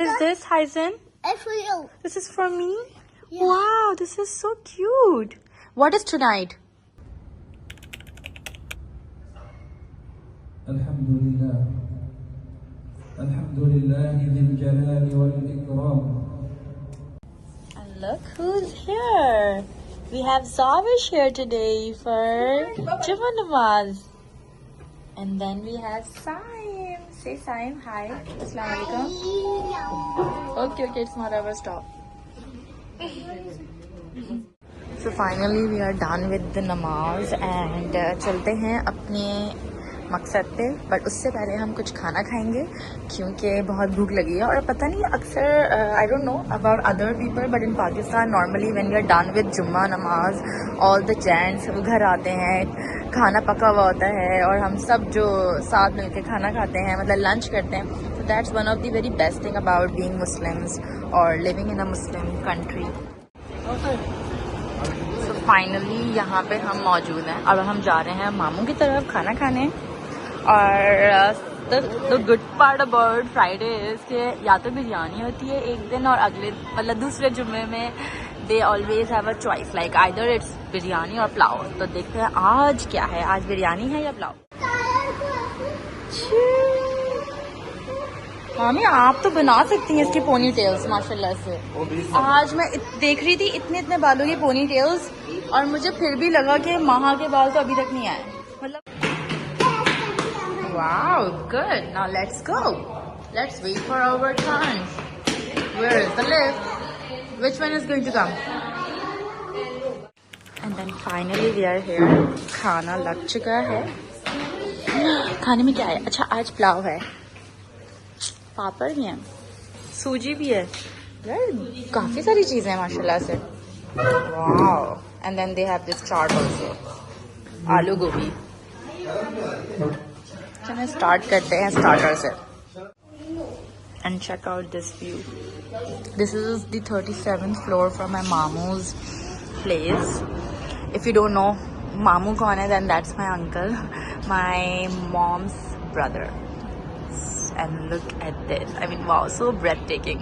What is this, Hyzen? It's for you. This is for me? Yeah. Wow, this is so cute. What is tonight? Alhamdulillah. Alhamdulillah dhil jalali wal ikram. And look who's here. We have Zavish here today for Jummah Namaz. And then we have Saim. Say Saim, hi. Assalamu alaikum. Okay, it's not our stop. So finally we are done with the namaz and चलते हैं अपने मकसद पे. But उससे पहले हम कुछ खाना खाएंगे क्योंकि बहुत भूख लगी है. और पता नहीं अक्सर I don't know about other people but in Pakistan normally when we are done with जुम्मा नमाज ऑल द जेंट्स वो घर आते हैं, खाना पका हुआ होता है और हम सब जो साथ मिलकर खाना खाते हैं, मतलब लंच करते हैं. So that's one of the very best thing about being Muslims और living in a Muslim country. So finally यहाँ पे हम मौजूद हैं. अब हम जा रहे हैं मामू की तरफ खाना खाने. और the good part about Friday is के या तो बिरयानी होती है एक दिन और अगले मतलब दूसरे जुम्मे में they always have a choice like either it's biryani और पुलाव. तो देखते हैं आज क्या है, आज बिरयानी है या पुलाव. मामी आप तो बना सकती हैं इसकी पोनी टेल्स माशाल्लाह से. आज मैं देख रही थी इतने बालों की पोनी टेल्स और मुझे फिर भी लगा कि माहा के बाल तो अभी तक नहीं आए. मतलब wow, good. Now let's go. Let's wait for our turn. Where is the lift? Which one is going to come? And then finally we are here. खाना लग चुका है. खाने में क्या है? अच्छा आज पुलाव है, पापड़ भी है, सूजी भी है. यार काफी सारी चीजें हैं माशाल्लाह से. Wow. And then they have this chaat also. आलू गोभी. चलिए स्टार्ट करते हैं स्टार्टर से. And check out this view. This is the 37th floor from my मामूज place. If you don't know मामू कौन है then that's my uncle, my mom's brother. And look at this, I mean wow, so breathtaking.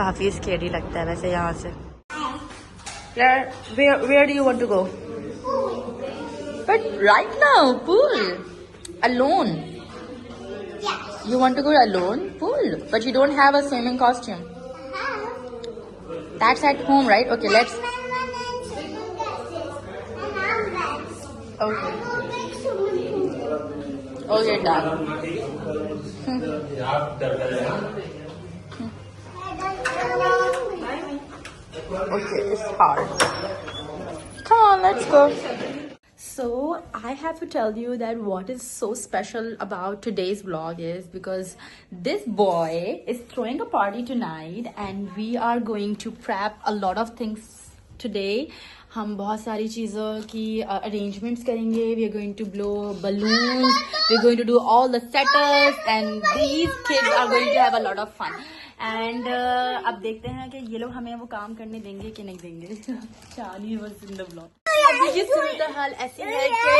काफी scary लगता है वैसे यहाँ से. यार where do you want to go? But right now, pool. Alone. Yes. You want to go alone? Pool. But you don't have a swimming costume. That's at home, right? Okay, let's... Okay. Oh, you're done. Okay, it's hard. Come on, let's go. So I have to tell you that what is so special about today's vlog is because this boy is throwing a party tonight and we are going to prep a lot of things today. हम बहुत सारी चीज़ों की arrangements करेंगे. We are going to blow balloons. We are going to do all the setups and these kids are going to have a lot of fun. And अब देखते हैं कि ये लोग हमें वो काम करने देंगे कि नहीं देंगे. चाली was in the vlog. अभी ये सूरत हाल ऐसी है कि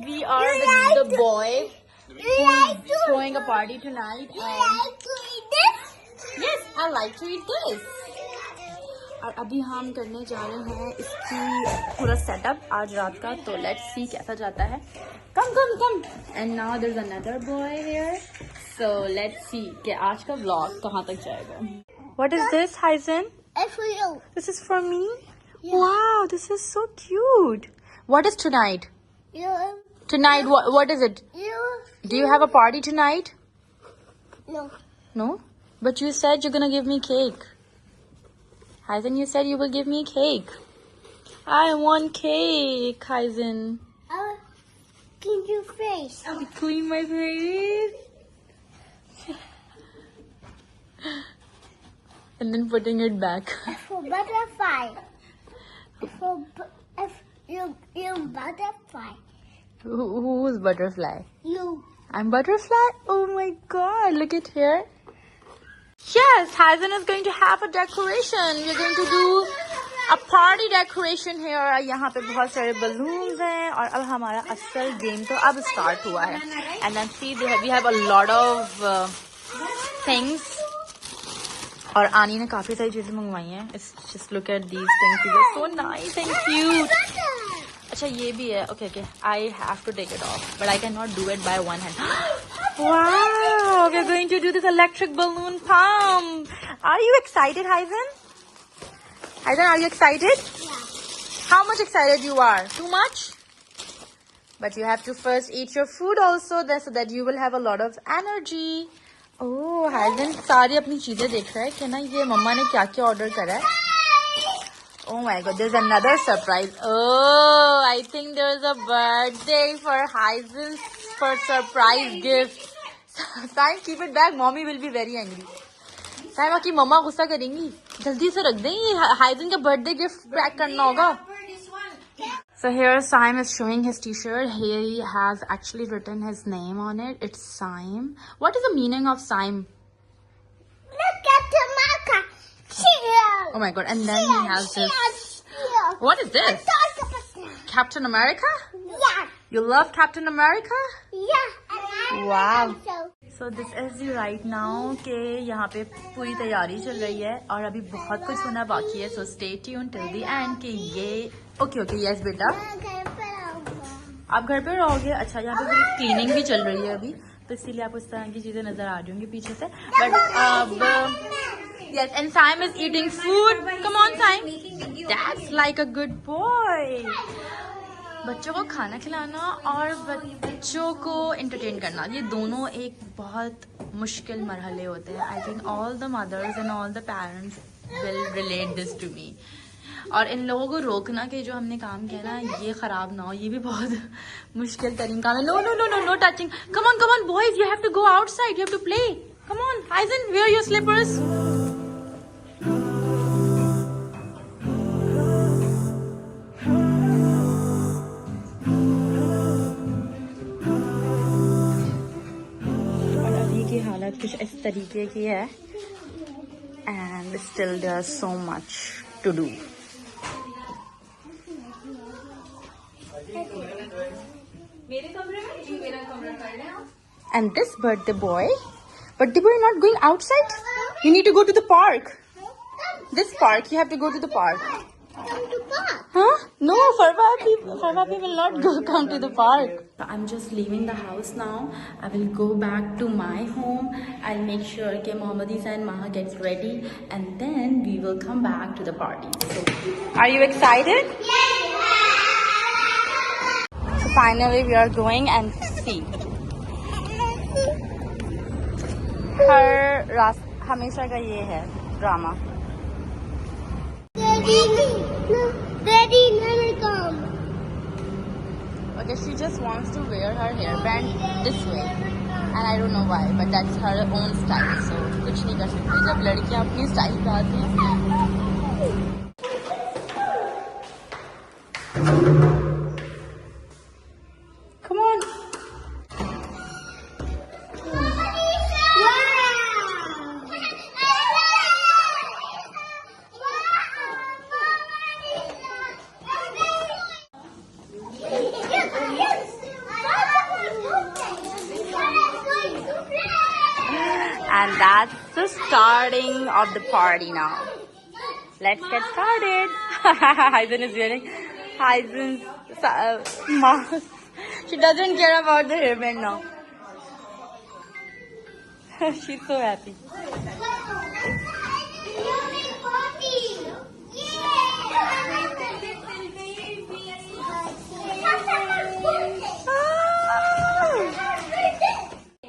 we are with the boy who is throwing a party tonight and yes, I like to eat this. और अभी हम करने जा रहे हैं इसकी पूरा सेटअप आज रात का. तो लेट्स सी कैसा जाता है. Come and now there is another boy here. So let's see कि आज का vlog कहाँ तक जाएगा. What is this, Hyzen? It's for you. This is for me? Yeah. Wow, this is so cute. What is tonight? You. Tonight, what is it? You. Do you have a party tonight? No. No? But you said you're gonna give me cake. Hyzen, you said you will give me cake. I want cake, Hyzen. I'll clean your face. Clean my face. And then putting it back. For butterfly. If you butterfly. Who's butterfly? You. I'm butterfly? Oh my god, look at here. Yes, Hyzen is going to have a decoration. We're going to do A party decoration here. यहाँ पे बहुत सारे balloons हैं और अब हमारा असल game तो अब start हुआ है. And then see we have a lot of things. और आनी ने काफी सारी चीजें मंगवाई हैं. Just look at these things. These are so nice and cute. अच्छा ये भी है. Okay. I have to take it off, but I cannot do it by one hand. Wow! We're going to do this electric balloon pump. Are you excited, Hyzen? Hyzen, are you excited? Yeah. How much excited you are? Too much? But you have to first eat your food also, so that you will have a lot of energy. Oh, Hyzen सारी अपनी चीजें देख रहा है कि ना ये मम्मा ने क्या क्या ऑर्डर करा है. Oh my God, there's another surprise. Oh, I think there's a birthday for Hyzen for surprise gift. Saim, keep it back. Mommy will be very angry. Saim, आपकी मम्मा गुस्सा करेंगी. जल्दी से रख दें. ये Hyzen का birthday gift पैक करना होगा. So here Saim is showing his t-shirt. He has actually written his name on it. It's Saim. What is the meaning of Saim? Look at the marker. Cheers. Oh my God. And then he has this. What is this? Captain America? Yeah. You love Captain America? Yeah. And I Wow. also. So this is the right now कि यहाँ पे पूरी तैयारी चल रही है और अभी बहुत कुछ होना बाकी है. So stay tuned till the end कि ये okay yes बेटा आप घर पे रहोगे. अच्छा यहाँ पे पूरी क्लीनिंग भी चल रही है अभी तो इसीलिए आप उस तरह की चीजें नजर आ रही होंगी पीछे से. But अब yes and Saim is eating food. Come on Saim. That's like a good boy. बच्चों को खाना खिलाना और बच्चों को एंटरटेन करना ये दोनों एक बहुत मुश्किल मरहले होते हैं. I think all the mothers and all the parents will relate this to me. और इन लोगों को रोकना कि जो हमने काम किया ना ये खराब ना हो ये भी बहुत मुश्किल तरीन काम है. No touching. Come on boys you have to go outside. You have to play. Come on Hyzen, wear your slippers. हालत कुछ इस तरीके की है and still there so much to do. And this birthday boy not going outside. You need to go to the park. This park you have to go to the park. Come to park. Huh? No, Farwabi will not come to the park. I'm just leaving the house now. I will go back to my home. I'll make sure that Mohammad Isa and Maha gets ready and then we will come back to the party. So, are you excited? So finally we are going and see. हर हमेशा का ये है drama. Daddy, let me come. Okay, she just wants to wear her hairband this way. And I don't know why, but that's her own style. So, कुछ नहीं कर सकते जब लड़कियां अपनी स्टाइल पे आती हैं. Come on. And that's the starting of the party now. Let's get started. Hyzen is wearing Hyzen's mask. She doesn't care about the hairband now. She's so happy.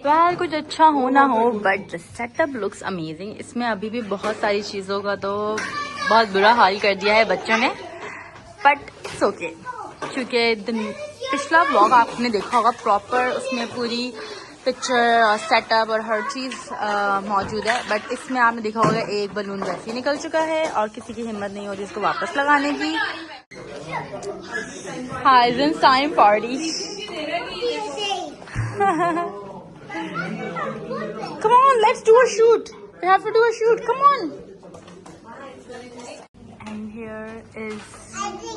Well, कुछ अच्छा हो ना हो but the setup looks amazing. इसमें अभी भी बहुत सारी चीज़ों का तो बहुत बुरा हाल कर दिया है बच्चों ने बट इट्स ओके क्योंकि पिछला व्लॉग आपने देखा होगा प्रॉपर उसमें पूरी पिक्चर और सेटअप और हर चीज़ मौजूद है. बट इसमें आपने देखा होगा एक बलून वैसे ही निकल चुका है और किसी की हिम्मत नहीं हो रही इसको वापस लगाने की. Hyzen Saim party. Come on, let's do a shoot. We have to do a shoot. Come on. And here is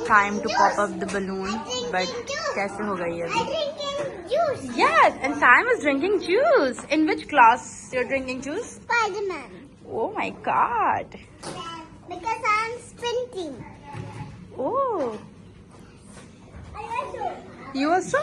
time to pop up the balloon. But कैसे होगा ये I'm अभी? drinking juice. Yes, and Sam is drinking juice. In which class you're drinking juice? Spider-Man. Oh my god. Because I'm sprinting. Oh, I also. you also?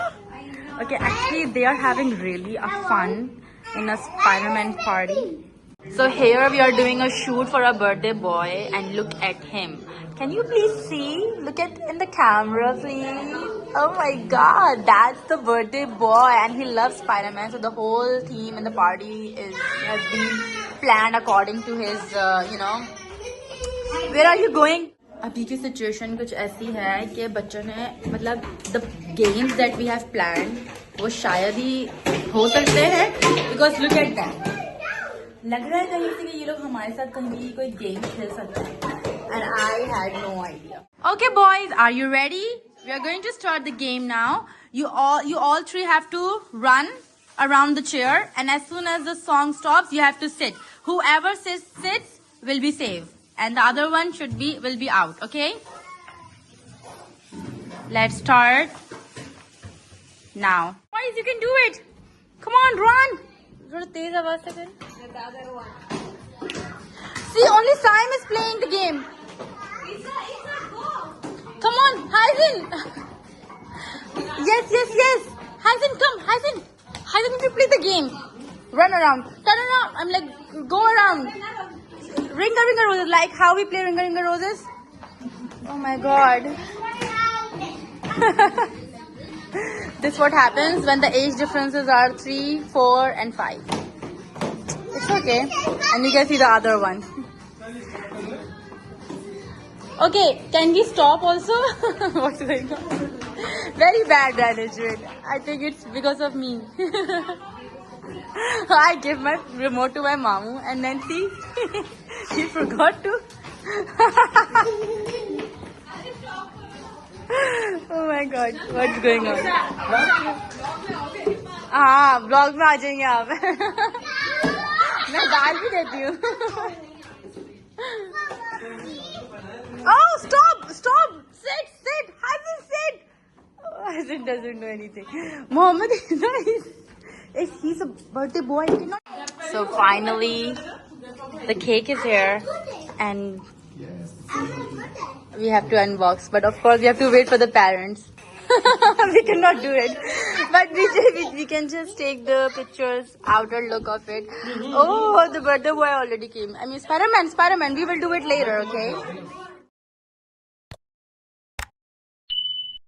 Okay, actually they are having really a fun in a Spider-Man party. So here we are doing a shoot for a birthday boy and look at him. Can you please see? Look at in the camera, please. Oh my god, that's the birthday boy and he loves Spider-Man. So the whole theme in the party has been planned according to his, Where are you going? अभी की situation कुछ ऐसी है कि बच्चों ने मतलब the games that we have plan वो शायद ही हो सकते हैं बिकॉज लुक एट दैट लग रहा है कहीं से कि ये लोग हमारे साथ कहीं कोई गेम खेल सकते हैं and I had no idea okay boys are you ready we are going to start the game now you all three have to run around the chair and as soon as the song stops you have to sit whoever sits will be saved and the other one will be out. Okay, let's start now. Boys, you can do it. Come on, run. थोड़ा तेज आवाज से कर. See, only Sam is playing the game. Come on, Hazen. Yes. Hazen, come, Hazen. Hazen, you play the game. Run around. Turn around. I'm like, go around. Ringa Ringa Roses, like how we play Ringa Ringa Roses. Oh my god. This is what happens when the age differences are 3, 4 and 5. It's okay. And you can see the other one. Okay, can we stop also? What's going on? Very bad management. I think it's because of me. I give my remote to my mamu and then see, he forgot to. Oh my god, what's going on? हाँ, blog में आ जाएंगे आप. मैं डाल भी देती हूँ. Oh, stop! Sit! Hazen, oh, Hazen doesn't know anything. Mohammed is nice. He's a birthday boy. So finally, the cake is here, and we have to unbox. But of course, we have to wait for the parents. We cannot do it, but we can just take the pictures, outer look of it. Oh, the birthday boy already came. I mean, Spider-Man. We will do it later, okay?